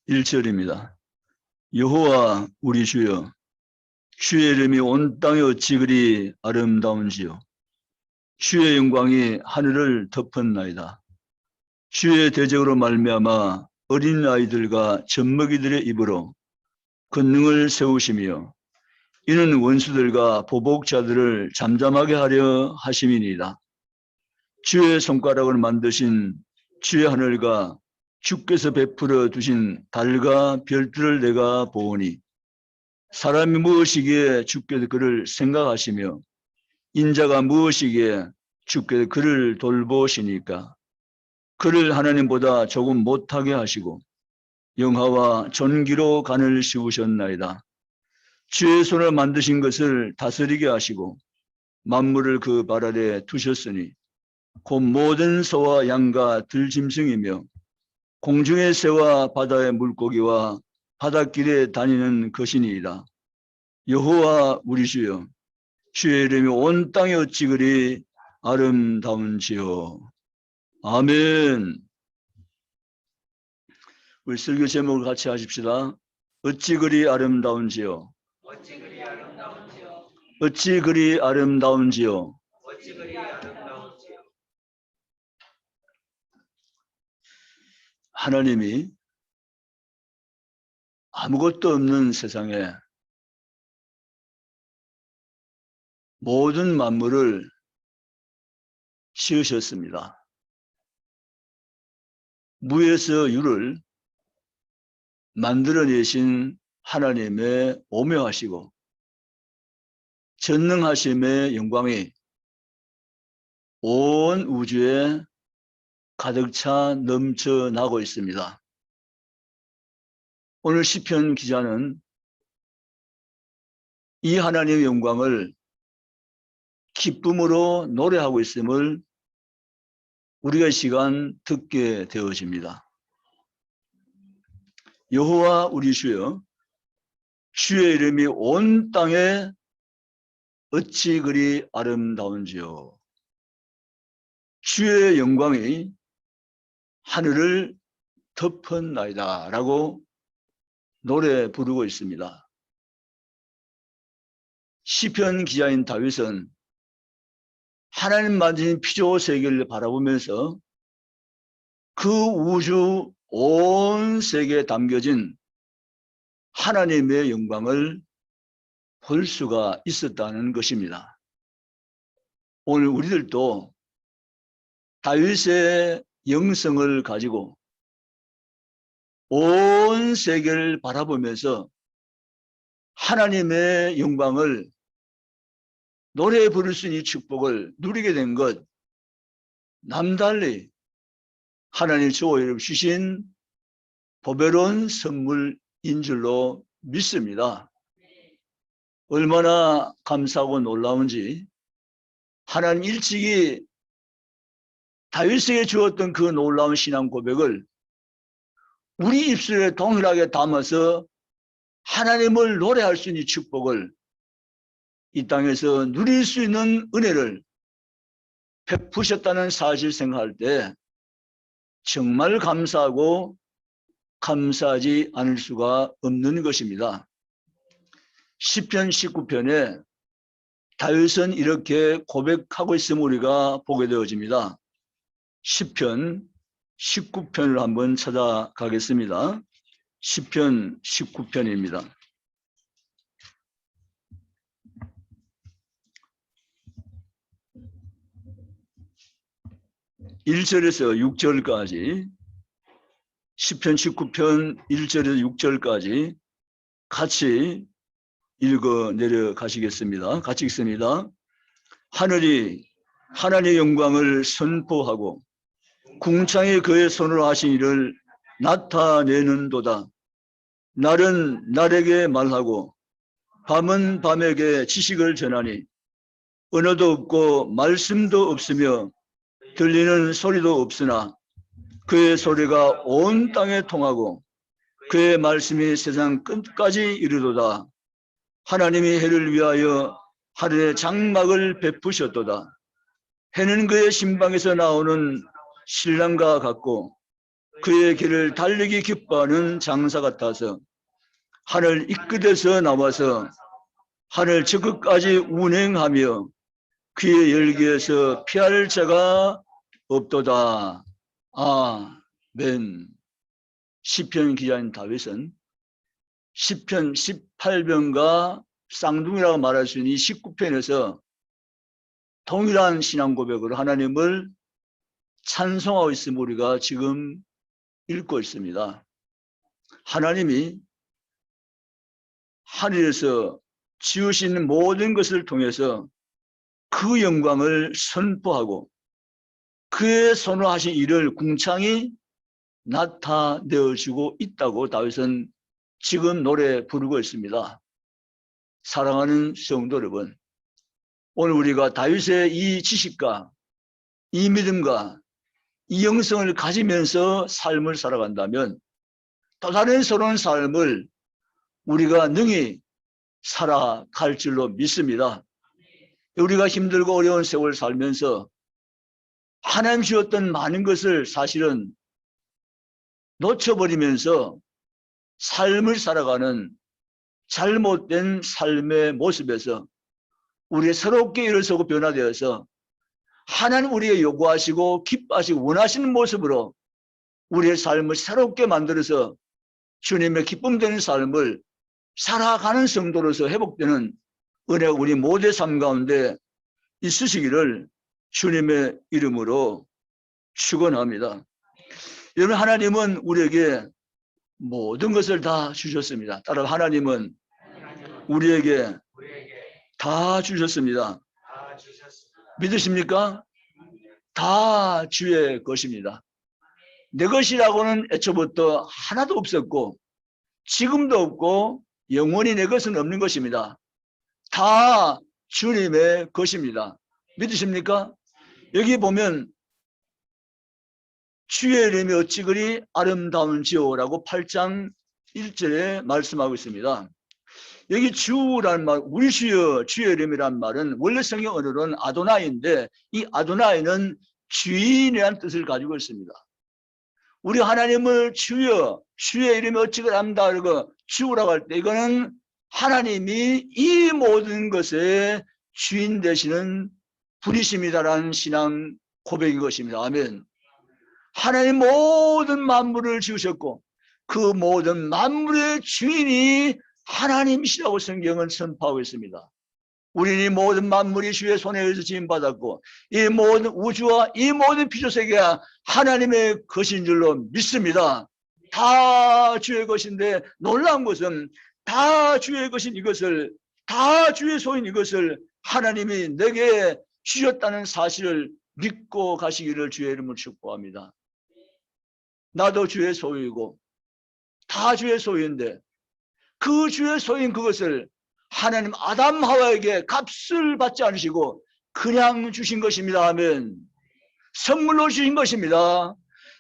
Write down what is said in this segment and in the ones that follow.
1절입니다. 여호와 우리 주여, 주의 이름이 온 땅에 어찌 그리 아름다운지요. 주의 영광이 하늘을 덮었나이다. 주의 대적으로 말미암아 어린 아이들과 젖먹이들의 입으로 권능을 세우시며 이는 원수들과 보복자들을 잠잠하게 하려 하심이니이다. 주의 손가락을 만드신 주의 하늘과 주께서 베풀어 두신 달과 별들을 내가 보오니 사람이 무엇이기에 주께서 그를 생각하시며 인자가 무엇이기에 주께서 그를 돌보시니까. 그를 하나님보다 조금 못하게 하시고 영화와 존귀로 간을 씌우셨나이다. 주의 손을 만드신 것을 다스리게 하시고 만물을 그 발 아래 두셨으니 곧 모든 소와 양과 들짐승이며 공중의 새와 바다의 물고기와 바닷길에 다니는 것이니이다. 여호와 우리 주여, 주의 이름이 온 땅에 어찌 그리 아름다운지요. 아멘. 우리 설교 제목을 같이 하십시다. 어찌 그리 아름다운지요. 어찌 그리 아름다운지요. 어찌 그리 아름다운지요. 어찌 그리 아름다운지요. 하나님이 아무것도 없는 세상에 모든 만물을 지으셨습니다. 무에서 유를 만들어내신 하나님의 오묘하시고 전능하심의 영광이 온 우주에 가득 차 넘쳐나고 있습니다. 오늘 시편 기자는 이 하나님의 영광을 기쁨으로 노래하고 있음을 우리가 이 시간 듣게 되어집니다. 여호와 우리 주여, 주의 이름이 온 땅에 어찌 그리 아름다운지요. 주의 영광이 하늘을 덮었나이다 라고 노래 부르고 있습니다. 시편 기자인 다윗은 하나님 만드신 피조 세계를 바라보면서 그 우주 온 세계에 담겨진 하나님의 영광을 볼 수가 있었다는 것입니다. 오늘 우리들도 다윗의 영성을 가지고 온 세계를 바라보면서 하나님의 영광을 노래 부를 수 있는 축복을 누리게 된 것, 남달리 하나님 저희를 주신 보배로운 선물인 줄로 믿습니다. 얼마나 감사하고 놀라운지 하나님 일찍이 다윗에게 주었던 그 놀라운 신앙 고백을 우리 입술에 동일하게 담아서 하나님을 노래할 수 있는 축복을 이 땅에서 누릴 수 있는 은혜를 베푸셨다는 사실 생각할 때 정말 감사하고 감사하지 않을 수가 없는 것입니다. 시편 19편에 다윗은 이렇게 고백하고 있음을 우리가 보게 되어집니다. 시편 19편을 한번 찾아가겠습니다. 시편 19편입니다. 1절에서 6절까지 시편 19편 1절에서 6절까지 같이 읽어 내려가시겠습니다. 같이 읽습니다. 하늘이 하나님의 영광을 선포하고 궁창이 그의 손으로 하신 일을 나타내는도다. 날은 날에게 말하고 밤은 밤에게 지식을 전하니 언어도 없고 말씀도 없으며 들리는 소리도 없으나 그의 소리가 온 땅에 통하고 그의 말씀이 세상 끝까지 이르도다. 하나님이 해를 위하여 하늘에 장막을 베푸셨도다. 해는 그의 신방에서 나오는 신랑과 같고 그의 길을 달리기 기뻐하는 장사 같아서 하늘 이끝에서 나와서 하늘 저 끝까지 운행하며 그의 열기에서 피할 자가 없도다. 아멘. 시편 기자인 다윗은 시편 18편과 쌍둥이라고 말할 수 있는 이 19편에서 동일한 신앙 고백으로 하나님을 찬송하고 있음을 우리가 지금 읽고 있습니다. 하나님이 하늘에서 지으신 모든 것을 통해서 그 영광을 선포하고 그의 손으로 하신 일을 궁창히 나타내어주고 있다고 다윗은 지금 노래 부르고 있습니다. 사랑하는 성도 여러분, 오늘 우리가 다윗의 이 지식과 이 믿음과 이 영성을 가지면서 삶을 살아간다면 또 다른 새로운 삶을 우리가 능히 살아갈 줄로 믿습니다. 우리가 힘들고 어려운 세월 살면서 하나님 주었던 많은 것을 사실은 놓쳐버리면서 삶을 살아가는 잘못된 삶의 모습에서 우리가 새롭게 일어서고 변화되어서 하나님 우리에게 요구하시고 기뻐하시고 원하시는 모습으로 우리의 삶을 새롭게 만들어서 주님의 기쁨 되는 삶을 살아가는 성도로서 회복되는 은혜가 우리 모두의 삶 가운데 있으시기를 주님의 이름으로 축원합니다. 여러분, 하나님은 우리에게 모든 것을 다 주셨습니다. 따라 하나님은 우리에게 다 주셨습니다. 믿으십니까? 다 주의 것입니다. 내 것이라고는 애초부터 하나도 없었고 지금도 없고 영원히 내 것은 없는 것입니다. 다 주님의 것입니다. 믿으십니까? 여기 보면 주의 이름이 어찌 그리 아름다운지요라고 8장 1절에 말씀하고 있습니다. 여기 주라는 말, 우리 주여, 주의 이름이란 말은 원래 성경 언어로는 아도나이인데 이 아도나이는 주인이라는 뜻을 가지고 있습니다. 우리 하나님을 주여, 주의 이름이 어찌 그리 아름다우고 주라고 할 때 이거는 하나님이 이 모든 것의 주인 되시는 분이십니다라는 신앙 고백인 것입니다. 아멘. 하나님 모든 만물을 지으셨고 그 모든 만물의 주인이 하나님이시라고 성경은 선포하고 있습니다. 우리는 이 모든 만물이 주의 손에 의해서 지음받았고 이 모든 우주와 이 모든 피조세계가 하나님의 것인 줄로 믿습니다. 다 주의 것인데 놀라운 것은 다 주의 것인 이것을, 다 주의 소인 이것을 하나님이 내게 주셨다는 사실을 믿고 가시기를 주의 이름으로 축복합니다. 나도 주의 소유이고 다 주의 소유인데 그 주의 소유인 그것을 하나님 아담 하와에게 값을 받지 않으시고 그냥 주신 것입니다. 아멘. 선물로 주신 것입니다.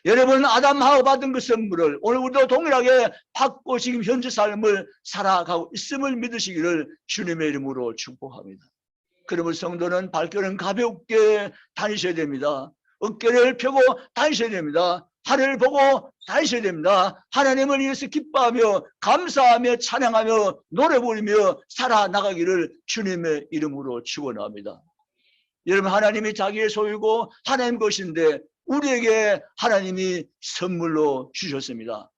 여러분, 아담 하와 받은 그 선물을 오늘 우리도 동일하게 받고 지금 현재 삶을 살아가고 있음을 믿으시기를 주님의 이름으로 축복합니다. 그러면 성도는 발걸음 가볍게 다니셔야 됩니다. 어깨를 펴고 다니셔야 됩니다. 하늘을 보고 다니셔야 됩니다. 하나님을 위해서 기뻐하며 감사하며 찬양하며 노래 부르며 살아나가기를 주님의 이름으로 축원합니다. 여러분, 하나님이 자기의 소유고 하나님 것인데 우리에게 하나님이 선물로 주셨습니다.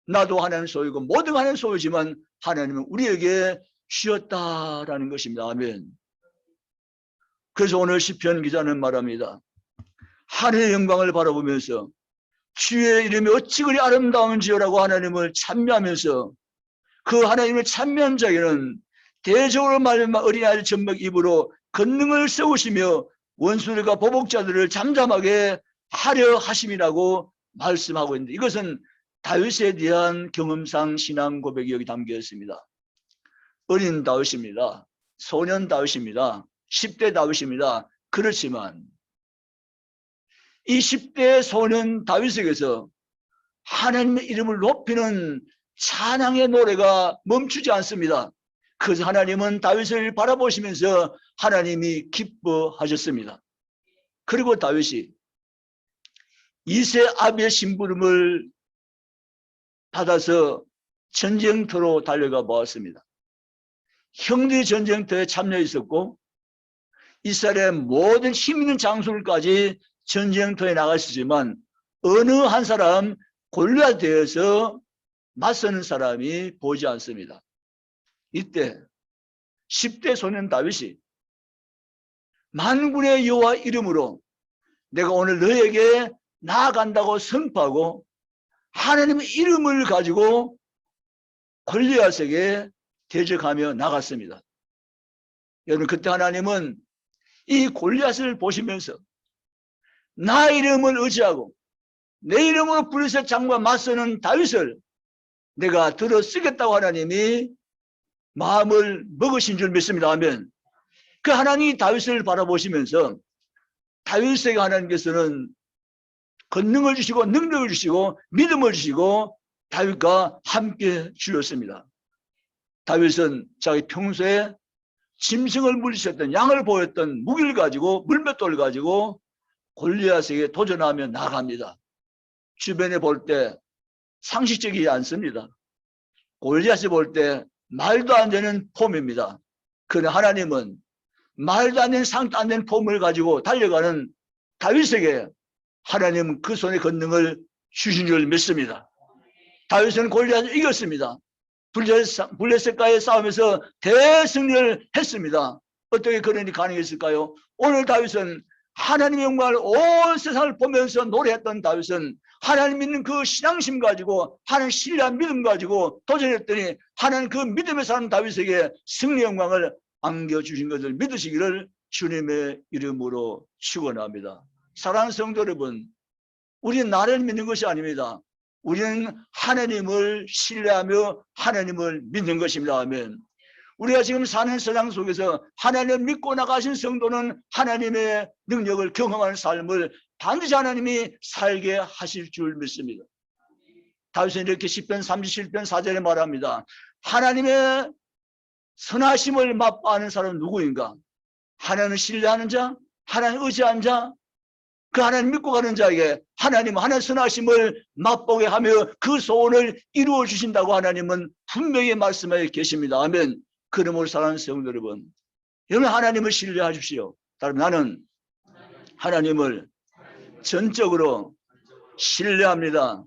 나도 하나님 소유고 모든 하나님 소유지만 하나님은 우리에게 주셨다라는 것입니다. 아멘. 그래서 오늘 시편 기자는 말합니다. 하늘의 영광을 바라보면서 주의 이름이 어찌 그리 아름다운지요라고 하나님을 찬미하면서 그 하나님을 찬미한 자에게는 대적으로 말하면 어린아이를 젖먹 입으로 권능을 세우시며 원수들과 보복자들을 잠잠하게 하려 하심이라고 말씀하고 있는데 이것은 다윗에 대한 경험상 신앙 고백이 여기 담겨 있습니다. 어린 다윗입니다. 소년 다윗입니다. 10대 다윗입니다. 그렇지만 이 10대 소년 다윗에게서 하나님의 이름을 높이는 찬양의 노래가 멈추지 않습니다. 그래서 하나님은 다윗을 바라보시면서 하나님이 기뻐하셨습니다. 그리고 다윗이 이세 아비의 심부름을 받아서 전쟁터로 달려가 보았습니다. 형들이 전쟁터에 참여했었고 이스라엘의 모든 힘 있는 장수들까지 전쟁터에 나갔었지만 어느 한 사람 골리앗에 대해서 맞서는 사람이 보이지 않습니다. 이때 10대 소년 다윗이 만군의 여호와 이름으로 내가 오늘 너에게 나아간다고 선포하고 하나님의 이름을 가지고 골리앗에게 대적하며 나갔습니다. 여러분, 그때 하나님은 이 골리앗을 보시면서 나 이름을 의지하고 내 이름으로 블레셋 장과 맞서는 다윗을 내가 들어 쓰겠다고 하나님이 마음을 먹으신 줄 믿습니다. 아멘. 그 하나님이 다윗을 바라보시면서 다윗에게 하나님께서는 권능을 주시고 능력을 주시고 믿음을 주시고 다윗과 함께 주셨습니다. 다윗은 자기 평소에 짐승을 물리쳤던 양을 보였던 무기를 가지고 물맷돌을 가지고 골리앗에게 도전하며 나갑니다. 주변에 볼 때 상식적이지 않습니다. 골리앗이 볼 때 말도 안 되는 폼입니다. 그러나 하나님은 말도 안 되는 상도 안 되는 폼을 가지고 달려가는 다윗에게 하나님은 그 손에 권능을 주신 줄 믿습니다. 다윗은 골리앗을 이겼습니다. 블레셋과의 싸움에서 대승리를 했습니다. 어떻게 그런 일이 가능했을까요? 오늘 다윗은 하나님의 영광을 온 세상을 보면서 노래했던 다윗은 하나님 믿는 그 신앙심 가지고 하나님 신뢰한 믿음 가지고 도전했더니 하나님 그 믿음에 사는 다윗에게 승리 영광을 안겨주신 것을 믿으시기를 주님의 이름으로 축원합니다. 사랑하는 성도 여러분, 우리는 나를 믿는 것이 아닙니다. 우리는 하나님을 신뢰하며 하나님을 믿는 것입니다. 아멘. 우리가 지금 사는 세상 속에서 하나님을 믿고 나가신 성도는 하나님의 능력을 경험하는 삶을 반드시 하나님이 살게 하실 줄 믿습니다. 다윗은 이렇게 시편 37편 4절에 말합니다. 하나님의 선하심을 맛보아는 사람은 누구인가? 하나님을 신뢰하는 자, 하나님을 의지하는 자, 그 하나님 믿고 가는 자에게 하나님은 하나님의 선하심을 맛보게 하며 그 소원을 이루어 주신다고 하나님은 분명히 말씀하여 계십니다. 아멘. 그러므로 사랑하는 성도 여러분, 여러분 하나님을 신뢰하십시오. 여러분, 나는 하나님을 전적으로 신뢰합니다.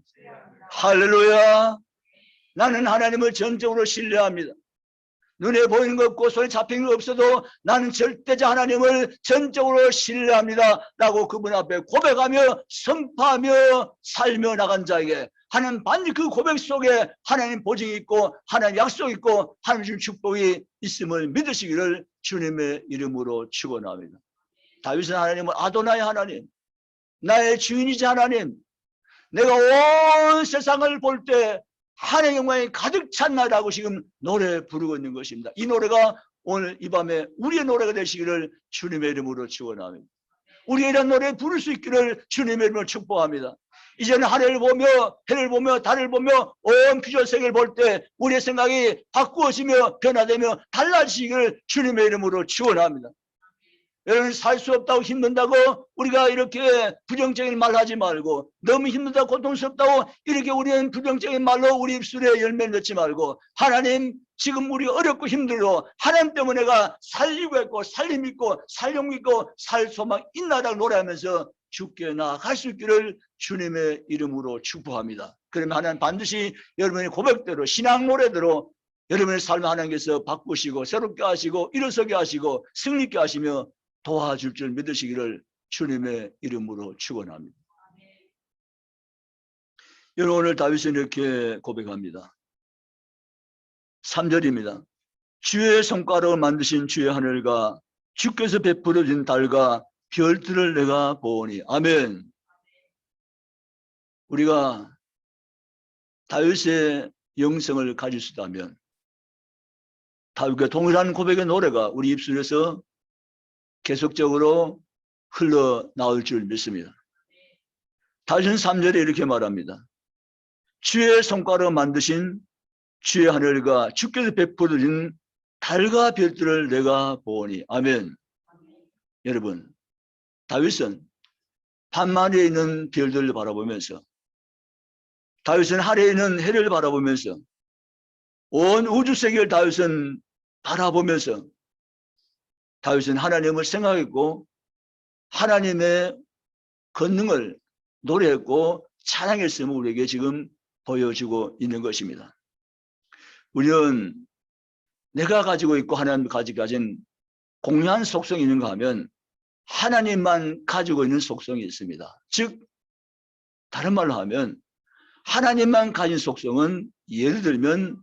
할렐루야. 나는 하나님을 전적으로 신뢰합니다. 눈에 보이는 것 없고 손에 잡히는 것 없어도 나는 절대자 하나님을 전적으로 신뢰합니다 라고 그분 앞에 고백하며 선포하며 살며 나간 자에게 하나님 반드시 그 고백 속에 하나님 보증이 있고 하나님 약속이 있고 하나님 주신 축복이 있음을 믿으시기를 주님의 이름으로 축원합니다. 다윗은 하나님을 아도나의 하나님, 나의 주인이자 하나님, 내가 온 세상을 볼 때 하나님의 영광이 가득 찬 나라고 지금 노래 부르고 있는 것입니다. 이 노래가 오늘 이 밤에 우리의 노래가 되시기를 주님의 이름으로 축원합니다. 우리의 이런 노래 부를 수 있기를 주님의 이름으로 축복합니다. 이제는 하늘을 보며 해를 보며 달을 보며 온 피조 세계를 볼 때 우리의 생각이 바꾸어지며 변화되며 달라지기를 주님의 이름으로 축원합니다. 여러분, 살 수 없다고 힘든다고 우리가 이렇게 부정적인 말 하지 말고, 너무 힘들다고 고통스럽다고 이렇게 우리는 부정적인 말로 우리 입술에 열매를 넣지 말고, 하나님 지금 우리가 어렵고 힘들어 하나님 때문에 내가 살리고 있고 살림 있고 살용 있고 살 소망 있나라고 노래하면서 주께 나아갈 수 있기를 주님의 이름으로 축복합니다. 그러면 하나님 반드시 여러분의 고백대로 신앙 노래대로 여러분의 삶을 하나님께서 바꾸시고 새롭게 하시고 일어서게 하시고 승리케 하시며 도와줄 줄 믿으시기를 주님의 이름으로 축원합니다. 여러분, 오늘 다윗은 이렇게 고백합니다. 3절입니다. 주의 손가락을 만드신 주의 하늘과 주께서 베풀어 준 달과 별들을 내가 보오니. 아멘. 우리가 다윗의 영성을 가질 수 있다면 다윗과 동일한 고백의 노래가 우리 입술에서 계속적으로 흘러나올 줄 믿습니다. 다윗은 3절에 이렇게 말합니다. 주의 손가락을 만드신 주의 하늘과 주께서 베풀어 준 달과 별들을 내가 보오니. 아멘. 여러분, 다윗은 한마디에 있는 별들을 바라보면서, 다윗은 하늘에 있는 해를 바라보면서, 온 우주 세계를 다윗은 바라보면서 다윗은 하나님을 생각했고 하나님의 권능을 노래했고 찬양했음을 우리에게 지금 보여주고 있는 것입니다. 우리는 내가 가지고 있고 하나님 가진 공유한 속성이 있는가 하면 하나님만 가지고 있는 속성이 있습니다. 즉 다른 말로 하면 하나님만 가진 속성은 예를 들면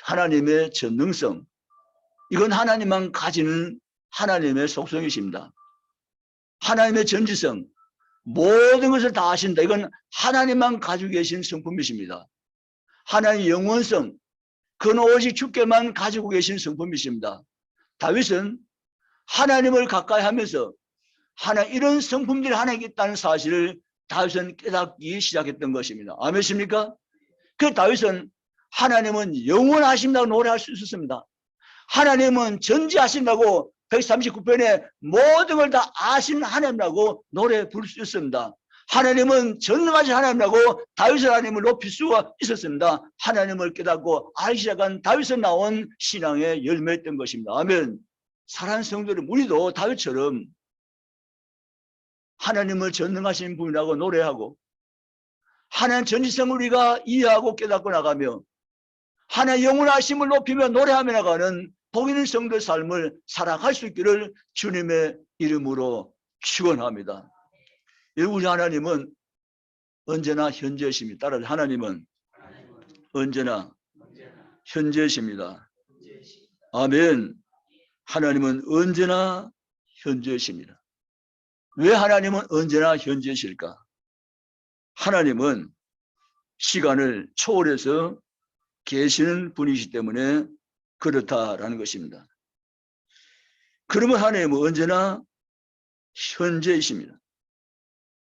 하나님의 전능성, 이건 하나님만 가지는 하나님의 속성이십니다. 하나님의 전지성, 모든 것을 다 아신다, 이건 하나님만 가지고 계신 성품이십니다. 하나님의 영원성, 그건 오직 주께만 가지고 계신 성품이십니다. 다윗은 하나님을 가까이 하면서 이런 성품들이 하나님께 있다는 사실을 다윗은 깨닫기 시작했던 것입니다. 아멘입니까? 그 다윗은 하나님은 영원하신다고 노래할 수 있었습니다. 하나님은 전지하신다고 139편에 모든 걸 다 아신 하나님이라고 노래 부를 수 있습니다. 하나님은 전능하신 하나님이라고 다윗의 하나님을 높일 수가 있었습니다. 하나님을 깨닫고 알기 시작한 다윗에 나온 신앙의 열매였던 것입니다. 아멘. 사랑하는 성도들, 우리도 다윗처럼 하나님을 전능하신 분이라고 노래하고 하나님 전지성을 우리가 이해하고 깨닫고 나가며 하나님 영원하심을 높이며 노래하며 나가는 복 있는 성도의 삶을 살아갈 수 있기를 주님의 이름으로 축원합니다. 우리 하나님은 언제나 현재이십니다. 따라서 하나님은 언제나 현재이십니다. 아멘. 하나님은 언제나 현재이십니다. 왜 하나님은 언제나 현재이실까? 하나님은 시간을 초월해서 계시는 분이시기 때문에 그렇다라는 것입니다. 그러면 하나님은 언제나 현재이십니다.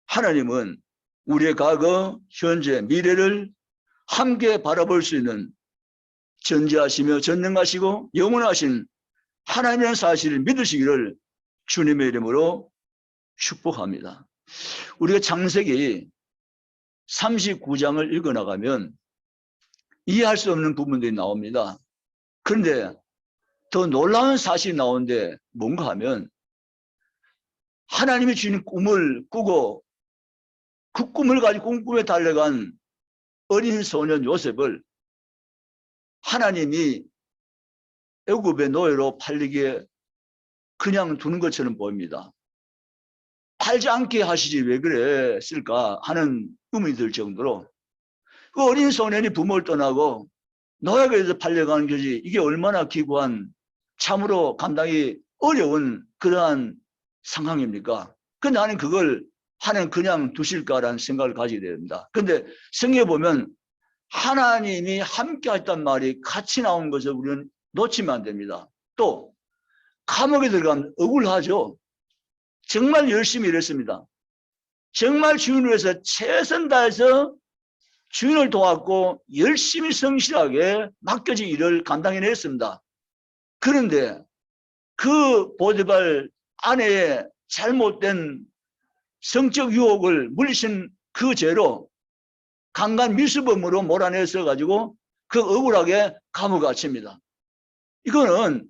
하나님은 우리의 과거, 현재, 미래를 함께 바라볼 수 있는 전지하시며 전능하시고 영원하신 하나님이라는 사실을 믿으시기를 주님의 이름으로 축복합니다. 우리가 창세기 39장을 읽어나가면 이해할 수 없는 부분들이 나옵니다. 그런데 더 놀라운 사실이 나오는데 뭔가 하면 하나님이 주신 꿈을 꾸고 그 꿈을 가지고 꿈에 달려간 어린 소년 요셉을 하나님이 애굽의 노예로 팔리게 그냥 두는 것처럼 보입니다. 팔지 않게 하시지 왜 그랬을까 하는 의문이 들 정도로 그 어린 소년이 부모를 떠나고 노예에서 팔려가는 것이 이게 얼마나 기구한 참으로 감당이 어려운 그러한 상황입니까? 근데 나는 그걸 하나님 그냥 두실까라는 생각을 가지게 됩니다. 근데 성경에 보면 하나님이 함께 했단 말이 같이 나온 것을 우리는 놓치면 안 됩니다. 또 감옥에 들어가면 억울하죠. 정말 열심히 일했습니다. 정말 주인을 위해서 최선 다해서 주인을 도왔고 열심히 성실하게 맡겨진 일을 감당해냈습니다. 그런데 그 보디발 아내의 잘못된 성적 유혹을 물리친 그 죄로 강간 미수범으로 몰아내서 가지고 그 억울하게 감옥에 갇힙니다. 이거는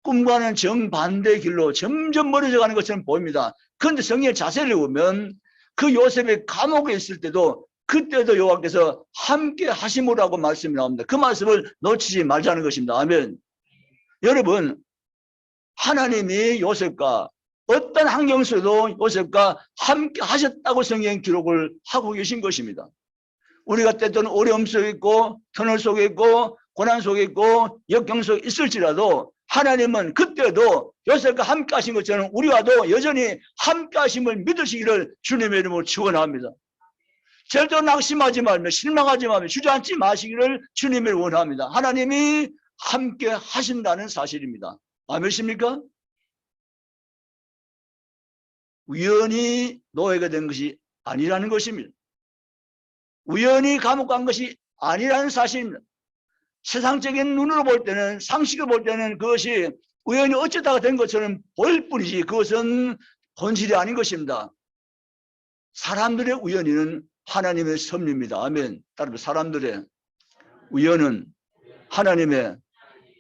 꿈과는 정반대 길로 점점 멀어져 가는 것처럼 보입니다. 그런데 성경의 자세를 보면 그 요셉이 감옥에 있을 때도 그때도 여호와께서 함께 하심으라고 말씀이 나옵니다. 그 말씀을 놓치지 말자는 것입니다. 아멘. 여러분, 하나님이 요셉과 어떤 환경 속에도 요셉과 함께 하셨다고 성경 기록을 하고 계신 것입니다. 우리가 때때는 어려움 속에 있고 터널 속에 있고 고난 속에 있고 역경 속에 있을지라도 하나님은 그때도 요셉과 함께 하신 것처럼 우리와도 여전히 함께 하심을 믿으시기를 주님의 이름으로 축원합니다. 절대로 낙심하지 말며 실망하지 말며 주저앉지 마시기를 주님을 원합니다. 하나님이 함께 하신다는 사실입니다. 아멘입니까? 우연히 노예가 된 것이 아니라는 것입니다. 우연히 감옥 간 것이 아니라는 사실입니다. 세상적인 눈으로 볼 때는, 상식을 볼 때는 그것이 우연히 어쩌다가 된 것처럼 보일 뿐이지 그것은 본질이 아닌 것입니다. 사람들의 우연히는 하나님의 섭리입니다. 아멘. 따라서 사람들의 우연은 하나님의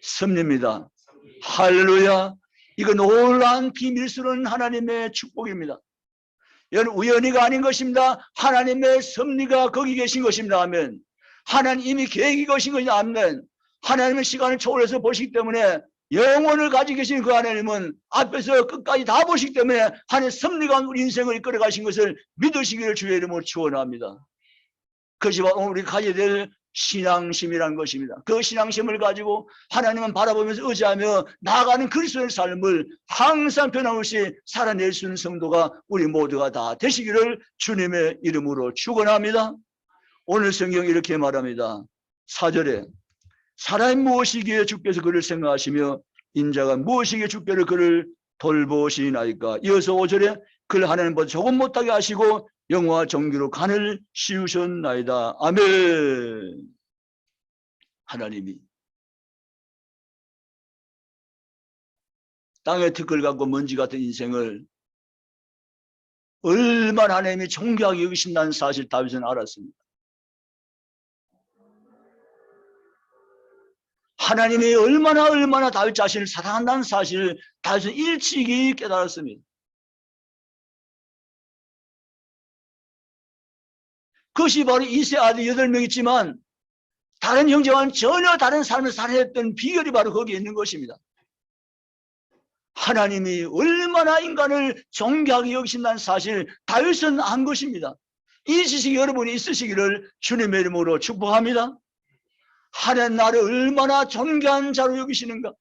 섭리입니다. 할렐루야. 이거 놀라운 비밀스러운 하나님의 축복입니다. 이건 우연히가 아닌 것입니다. 하나님의 섭리가 거기 계신 것입니다. 아멘. 하나님 이미 계획이 것인 것이 아멘. 하나님의 시간을 초월해서 보시기 때문에 영혼을 가지고 계신 그 하나님은 앞에서 끝까지 다 보시기 때문에 하나님의 섭리가 우리 인생을 이끌어 가신 것을 믿으시기를 주의 이름으로 축원합니다. 그것이 우리 가져야 될 신앙심이라는 것입니다. 그 신앙심을 가지고 하나님은 바라보면서 의지하며 나아가는 그리스도의 삶을 항상 변함없이 살아낼 수 있는 성도가 우리 모두가 다 되시기를 주님의 이름으로 축원합니다. 오늘 성경 이렇게 말합니다. 4절에 사람이 무엇이기에 주께서 그를 생각하시며 인자가 무엇이기에 주께서 그를 돌보시나이까. 이어서 5절에 그를 하나님보다 조금 못하게 하시고 영화와 정기로 간을 씌우셨나이다. 아멘. 하나님이 땅의 티끌 같고 먼지 같은 인생을 얼마나 하나님이 존귀하게 여기신다는 사실 다윗은 알았습니다. 하나님이 얼마나 다윗 자신을 사랑한다는 사실을 다윗은 일찍이 깨달았습니다. 그것이 바로 이세 아들 8명 있지만 다른 형제와는 전혀 다른 삶을 살아냈던 비결이 바로 거기에 있는 것입니다. 하나님이 얼마나 인간을 존귀하게 여기신다는 사실 다윗은 안 것입니다. 이 지식이 여러분이 있으시기를 주님의 이름으로 축복합니다. 하나님 나를 얼마나 존귀한 자로 여기시는가.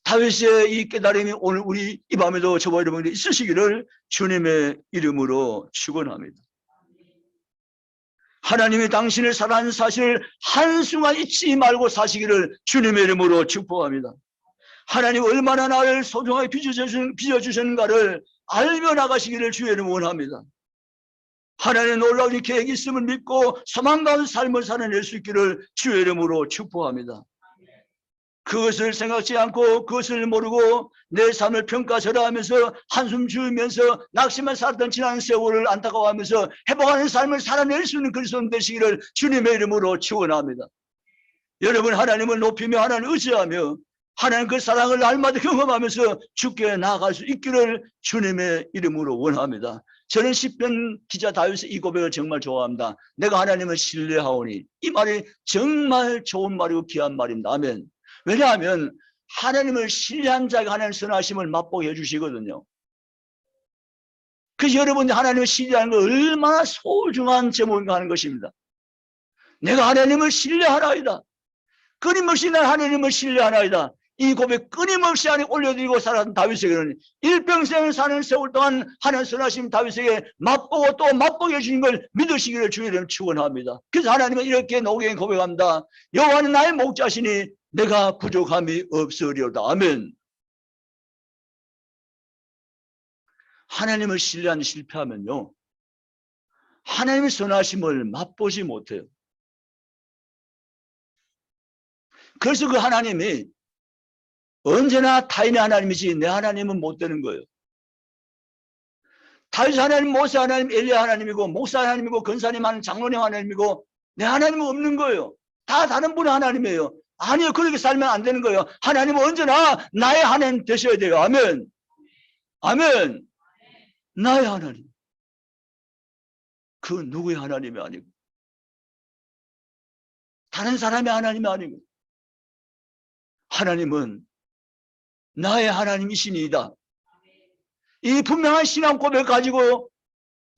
다윗의 이 깨달음이 오늘 우리 이 밤에도 저와 여러분들이 있으시기를 주님의 이름으로 축원합니다. 하나님이 당신을 사랑하는 사실을 한순간 잊지 말고 사시기를 주님의 이름으로 축복합니다. 하나님 얼마나 나를 소중하게 빚어주셨는가를 알며 나가시기를 주의 이름으로 원합니다. 하나님의 놀라운 계획이 있음을 믿고 소망 가운 삶을 살아낼 수 있기를 주의 이름으로 축복합니다. 그것을 생각지 않고 그것을 모르고 내 삶을 평가절하하면서 한숨 지으면서 낙심만 살았던 지난 세월을 안타까워하면서 회복하는 삶을 살아낼 수 있는 그리스도 되시기를 주님의 이름으로 축원합니다. 여러분 하나님을 높이며 하나님을 의지하며 하나님 그 사랑을 날마다 경험하면서 주께 나아갈 수 있기를 주님의 이름으로 원합니다. 저는 시편 기자 다윗의 이 고백을 정말 좋아합니다. 내가 하나님을 신뢰하오니. 이 말이 정말 좋은 말이고 귀한 말입니다. 아멘. 왜냐하면 하나님을 신뢰한 자가 하나님의 선하심을 맛보게 해주시거든요. 그래서 여러분이 하나님을 신뢰하는 거 얼마나 소중한 제목인가 하는 것입니다. 내가 하나님을 신뢰하나이다. 끊임없이 난 하나님을 신뢰하나이다. 이 고백 끊임없이 안에 올려드리고 살았던 다윗에게는 일평생 사는 세월 동안 하나님 선하심 다윗에게 맛보고 또 맛보게 해주신 걸 믿으시기를 주의를 축원합니다. 그래서 하나님은 이렇게 노경에 고백합니다. 여호와는 나의 목자시니 내가 부족함이 없으리로다. 아멘. 하나님을 신뢰하는 실패하면요, 하나님의 선하심을 맛보지 못해요. 그래서 그 하나님이 언제나 타인의 하나님이지 내 하나님은 못 되는 거예요. 다윗 하나님, 모세 하나님, 엘리야 하나님이고 목사 하나님이고 권사님 하나님, 장로님 하나님이고 내 하나님은 없는 거예요. 다 다른 분의 하나님이에요. 아니요, 그렇게 살면 안 되는 거예요. 하나님은 언제나 나의 하나님 되셔야 돼요. 아멘. 아멘. 나의 하나님. 그 누구의 하나님이 아니고 다른 사람의 하나님이 아니고 하나님은 나의 하나님이시니이다. 이 분명한 신앙 고백을 가지고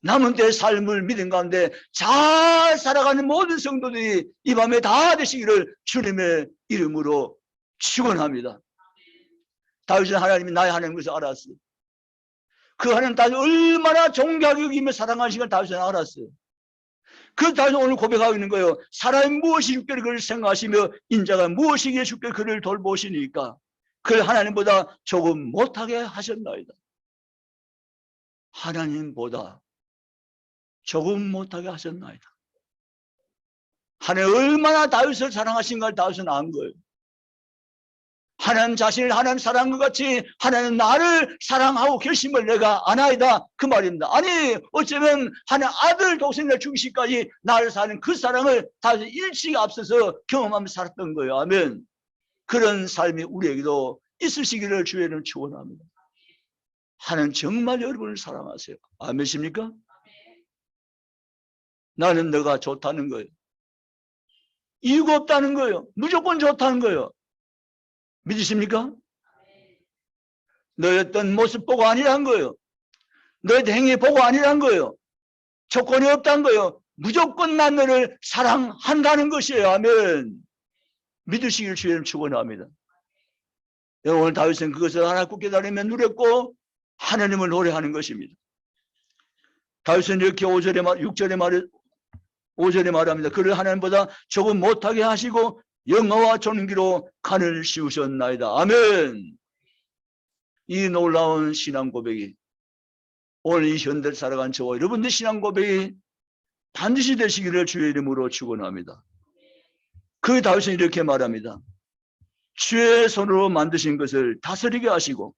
남은 때의 삶을 믿음 가운데 잘 살아가는 모든 성도들이 이 밤에 다 되시기를 주님의 이름으로 축원합니다. 다윗은 하나님이 나의 하나님인 것을 알았어요. 그 하나님 다윗을 얼마나 존귀하게 여기며 사랑하시는 걸 다윗은 알았어요. 그 다윗은 오늘 고백하고 있는 거예요. 사람이 무엇이 주께 그를 생각하시며 인자가 무엇이기에 주께 그를 돌보시니까 그를 하나님보다 조금 못하게 하셨나이다. 하나님보다 조금 못하게 하셨나이다. 하나님 얼마나 다윗을 사랑하신 걸 다윗은 안 거예요. 하나님 자신을 하나님 사랑한 것 같이 하나님 나를 사랑하고 결심을 내가 안 하이다 그 말입니다. 아니 어쩌면 하나님 아들 독생자 죽이시까지 나를 사는 그 사랑을 다시 일찍 앞서서 경험하면서 살았던 거예요. 아멘. 그런 삶이 우리에게도 있으시기를 주의는 축원합니다. 하나님 정말 여러분을 사랑하세요. 아멘십니까? 나는 너가 좋다는 거예요. 이유가 없다는 거예요. 무조건 좋다는 거예요. 믿으십니까? 너의 어떤 모습 보고 아니란 거예요. 너의 행위 보고 아니란 거예요. 조건이 없다는 거예요. 무조건 난 너를 사랑한다는 것이에요. 아멘. 믿으시길 주의를 축원합니다. 오늘 다윗은 그것을 하나 굳게 다리며 누렸고 하나님을 노래하는 것입니다. 다윗은 이렇게 5절에 말합니다. 그를 하나님보다 조금 못하게 하시고 영화와 존귀로 간을 씌우셨나이다. 아멘. 이 놀라운 신앙 고백이 오늘 이 현대를 살아간 저와 여러분들 신앙 고백이 반드시 되시기를 주의 이름으로 축원합니다. 그 다윗은 이렇게 말합니다. 주의 손으로 만드신 것을 다스리게 하시고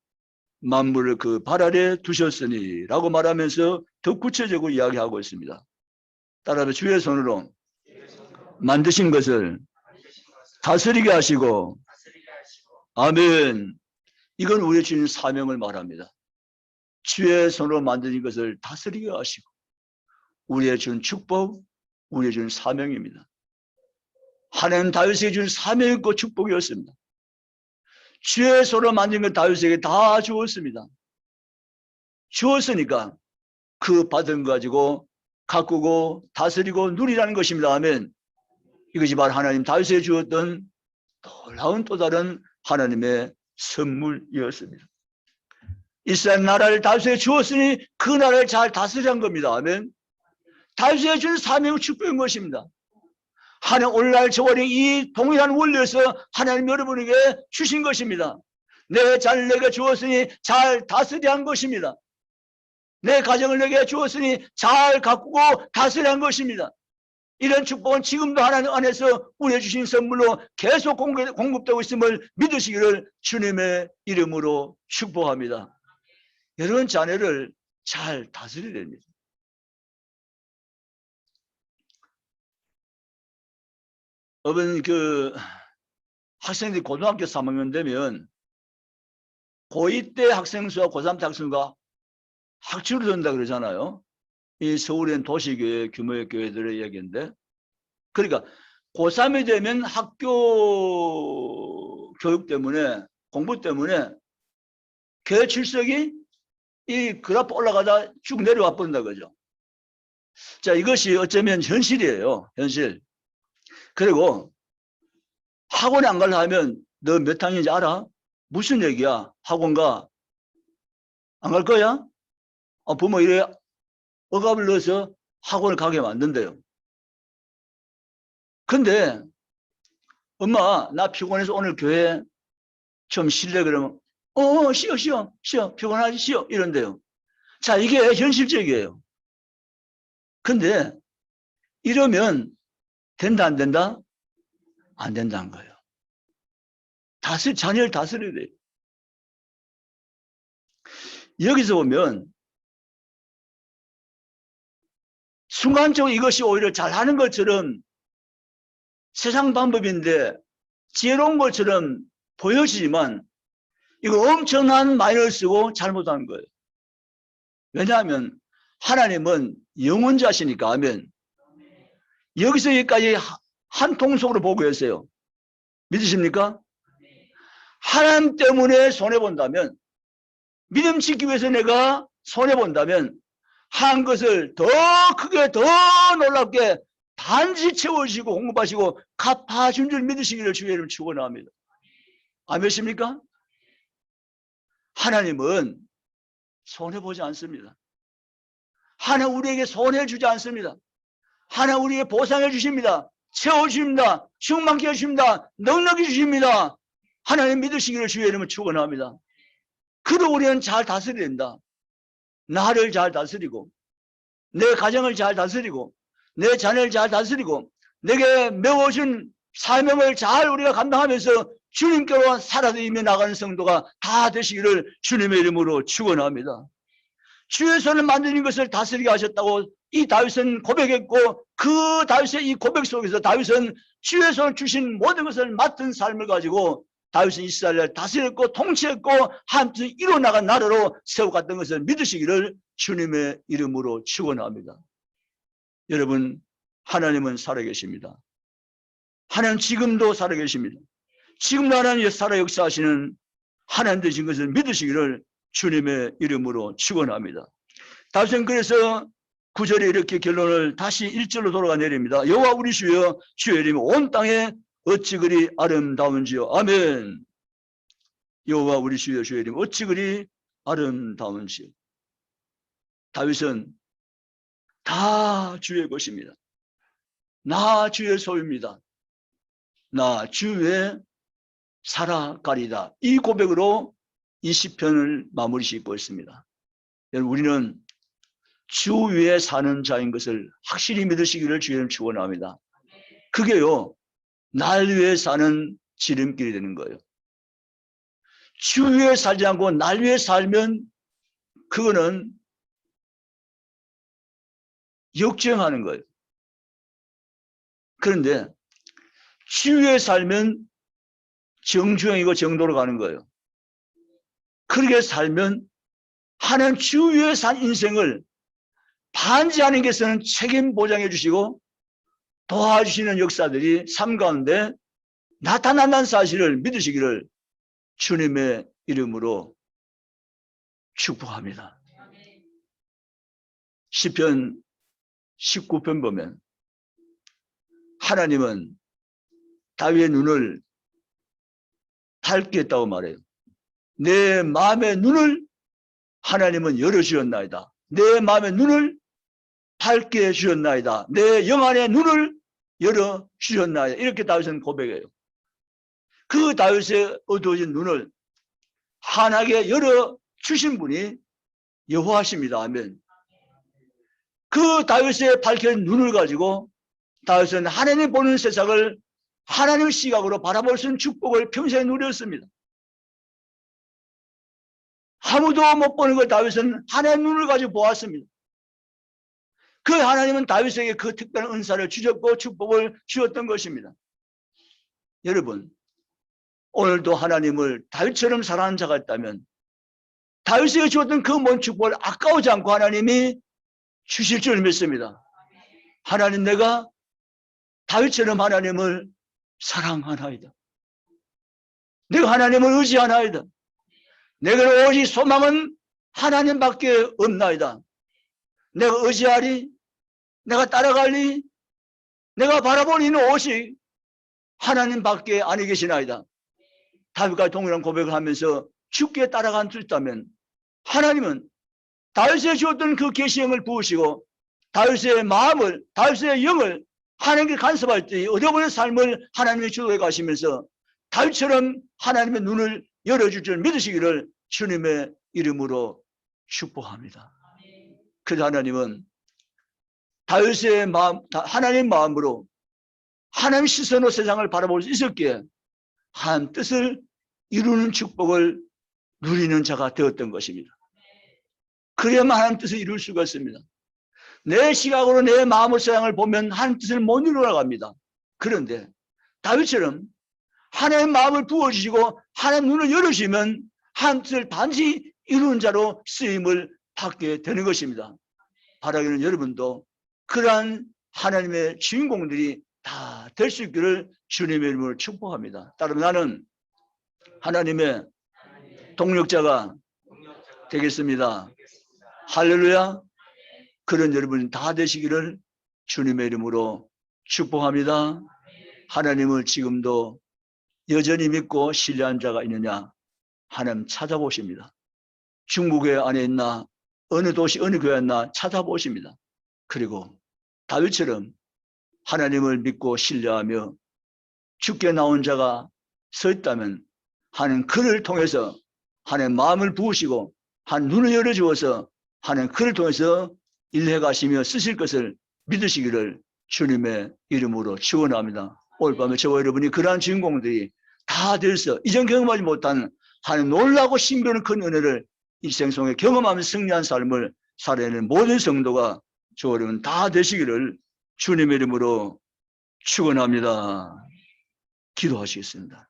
만물을 그 발 아래 두셨으니 라고 말하면서 더 구체적으로 이야기하고 있습니다. 따라서 주의 손으로 만드신 것을 다스리게 하시고 아멘. 이건 우리의 주님 사명을 말합니다. 주의 손으로 만드신 것을 다스리게 하시고 우리의 준 축복, 우리의 준 사명입니다. 하나님 다윗에게 준 사명이었고 축복이었습니다. 주의 손으로 만든 것 다윗에게 다 주었습니다. 주었으니까 그 받은 거 가지고 가꾸고 다스리고 누리라는 것입니다. 아멘. 이것이 바로 하나님 다윗에게 주었던 놀라운 또 다른 하나님의 선물이었습니다. 이스라엘 나라를 다윗에게 주었으니 그 나라를 잘 다스리는 겁니다. 아멘. 다윗에게 준 사명은 축복인 것입니다. 하나님 오늘날 저월이 이 동일한 원리에서 하나님 여러분에게 주신 것입니다. 내 자녀를 내게 주었으니 잘 다스려야 한 것입니다. 내 가정을 내게 주었으니 잘 가꾸고 다스려야 한 것입니다. 이런 축복은 지금도 하나님 안에서 우리에게 주신 선물로 계속 공급되고 있음을 믿으시기를 주님의 이름으로 축복합니다. 여러분 자녀를 잘 다스려야 됩니다. 여러분 학생들이 고등학교 3학년 되면 고2 때 학생수와 고3 때 학생수가 학주로 된다 그러잖아요. 이 서울엔 도시교회 규모의 교회들의 이야기인데, 그러니까 고3이 되면 학교 교육 때문에 공부 때문에 교회 출석이 이 그래프 올라가다 쭉 내려와 버린다 그죠. 자, 이것이 어쩌면 현실이에요. 현실. 그리고 학원에 안 가려 하면 너 몇 학년인지 알아? 무슨 얘기야? 학원 가? 안 갈 거야? 부모 이래 억압을 넣어서 학원을 가게 만든대요. 근데 엄마 나 피곤해서 오늘 교회 좀 쉴래 그러면 쉬어 피곤하지 쉬어 이런대요. 자, 이게 현실적이에요. 근데 이러면 된다 안 된다? 안 된다는 거예요. 자녀를 다스려야 돼요. 여기서 보면 순간적으로 이것이 오히려 잘하는 것처럼 세상 방법인데 지혜로운 것처럼 보여지지만 이거 엄청난 마이너를 쓰고 잘못하는 거예요. 왜냐하면 하나님은 영원자시니까. 아멘. 여기서 여기까지 한 통속으로 보고 계세요. 믿으십니까? 하나님 때문에 손해본다면, 믿음 지키기 위해서 내가 손해본다면 한 것을 더 크게 더 놀랍게 단지 채워주시고 공급하시고 갚아준 줄 믿으시기를 주의 이름 축원합니다. 아멘십니까? 하나님은 손해보지 않습니다. 하나님 우리에게 손해주지 않습니다. 하나님 우리에게 보상해 주십니다. 채워주십니다. 충만케 해주십니다. 넉넉히 주십니다. 하나님 믿으시기를 주의 이름을 축원합니다. 그리고 우리는 잘 다스려야 된다. 나를 잘 다스리고 내 가정을 잘 다스리고 내 자녀를 잘 다스리고 내게 메워준 사명을 잘 우리가 감당하면서 주님께로 살아다니며 나가는 성도가 다 되시기를 주님의 이름으로 축원합니다. 주의 손을 만드는 것을 다스리게 하셨다고 이 다윗은 고백했고, 그 다윗의 이 고백 속에서 다윗은 주의 손을 주신 모든 것을 맡은 삶을 가지고 다윗은 이스라엘을 다스렸고 통치했고 한뜻 이뤄나간 나라로 세워갔던 것을 믿으시기를 주님의 이름으로 축원합니다. 여러분, 하나님은 살아계십니다. 하나님 지금도 살아계십니다. 지금도 하나님 살아 역사하시는 하나님 되신 것을 믿으시기를 주님의 이름으로 축원합니다. 다윗은 그래서 9절에 이렇게 결론을 다시 1절로 돌아가 내립니다. 여호와 우리 주여 주의 이름이 온 땅에 어찌 그리 아름다운지요. 아멘. 여호와 우리 주여 주의 이름이 어찌 그리 아름다운지요. 다윗은 다 주의 것입니다. 나 주의 소유입니다. 나 주의 살아가리다. 이 고백으로 이 시편을 마무리 짓고 있습니다. 여러분, 우리는 주 위에 사는 자인 것을 확실히 믿으시기를 주님 축원합니다. 그게요, 날 위해 사는 지름길이 되는 거예요. 주 위에 살지 않고 날 위해 살면 그거는 역주행하는 거예요. 그런데 주 위에 살면 정주행이고 정도로 가는 거예요. 그렇게 살면 하나님 주 위에 산 인생을 반지하는 것에서는 책임 보장해 주시고 도와주시는 역사들이 삶 가운데 나타난다는 사실을 믿으시기를 주님의 이름으로 축복합니다. 시편 19편 보면 하나님은 다윗의 눈을 밝게 했다고 말해요. 내 마음의 눈을 하나님은 열어주셨나이다. 내 마음의 눈을 밝게 해주셨나이다. 내 영안의 눈을 열어주셨나이다. 이렇게 다윗은 고백해요. 그 다윗의 어두워진 눈을 환하게 열어주신 분이 여호와십니다. 아멘. 그 다윗의 밝혀진 눈을 가지고 다윗은 하나님 보는 세상을 하나님의 시각으로 바라볼 수 있는 축복을 평생에 누렸습니다. 아무도 못 보는 걸 다윗은 하나님의 눈을 가지고 보았습니다. 그 하나님은 다윗에게 그 특별한 은사를 주셨고 축복을 주었던 것입니다. 여러분, 오늘도 하나님을 다윗처럼 사랑하는 자가 있다면 다윗에게 주었던 그 모든 축복을 아까우지 않고 하나님이 주실 줄 믿습니다. 하나님, 내가 다윗처럼 하나님을 사랑하나이다. 내가 하나님을 의지하나이다. 내가 오직 소망은 하나님밖에 없나이다. 내가 의지하리, 내가 따라가리, 내가 바라보는 오직 하나님밖에 아니 계시나이다. 다윗과 동일한 고백을 하면서 주께 따라간 수 있다면 하나님은 다윗에 주었던 그 계시형을 부으시고 다윗의 마음을, 다윗의 영을 하나님께 간섭할 때 얻어보는 삶을 하나님의 주도해 가시면서 다윗처럼 하나님의 눈을 열어줄 줄 믿으시기를 주님의 이름으로 축복합니다. 그래서 하나님은 다윗의 마음, 하나님의 마음으로 하나님의 시선으로 세상을 바라볼 수 있었기에 한 뜻을 이루는 축복을 누리는 자가 되었던 것입니다. 그래야만 하나님 뜻을 이룰 수가 있습니다. 내 시각으로 내 마음의 세상을 보면 하나님 뜻을 못 이루어갑니다. 그런데 다윗처럼 하나님의 마음을 부어주시고 하나님 눈을 열으시면 하나님 뜻을 반드시 이루는 자로 쓰임을 받게 되는 것입니다. 바라기는 여러분도 그러한 하나님의 주인공들이 다 될 수 있기를 주님의 이름으로 축복합니다. 따라서 나는 하나님의 동력자가 되겠습니다. 할렐루야. 그런 여러분 다 되시기를 주님의 이름으로 축복합니다. 하나님을 지금도 여전히 믿고 신뢰한 자가 있느냐? 하나님 찾아보십니다. 중국에 안에 있나 어느 도시 어느 교회 있나 찾아보십니다. 그리고 다윗처럼 하나님을 믿고 신뢰하며 주께 나온 자가 서 있다면 하나님 그를 통해서 하나님 마음을 부으시고 한 눈을 열어주어서 하나님 그를 통해서 일해 가시며 쓰실 것을 믿으시기를 주님의 이름으로 축원합니다. 오늘 밤에 저와 여러분이 그러한 주인공들이 다 돼서 이전 경험하지 못한 하나님 놀라고 신비로운 큰 은혜를 일생 속에 경험하면서 승리한 삶을 살아내는 모든 성도가 주어려면 다 되시기를 주님의 이름으로 축원합니다. 기도하시겠습니다.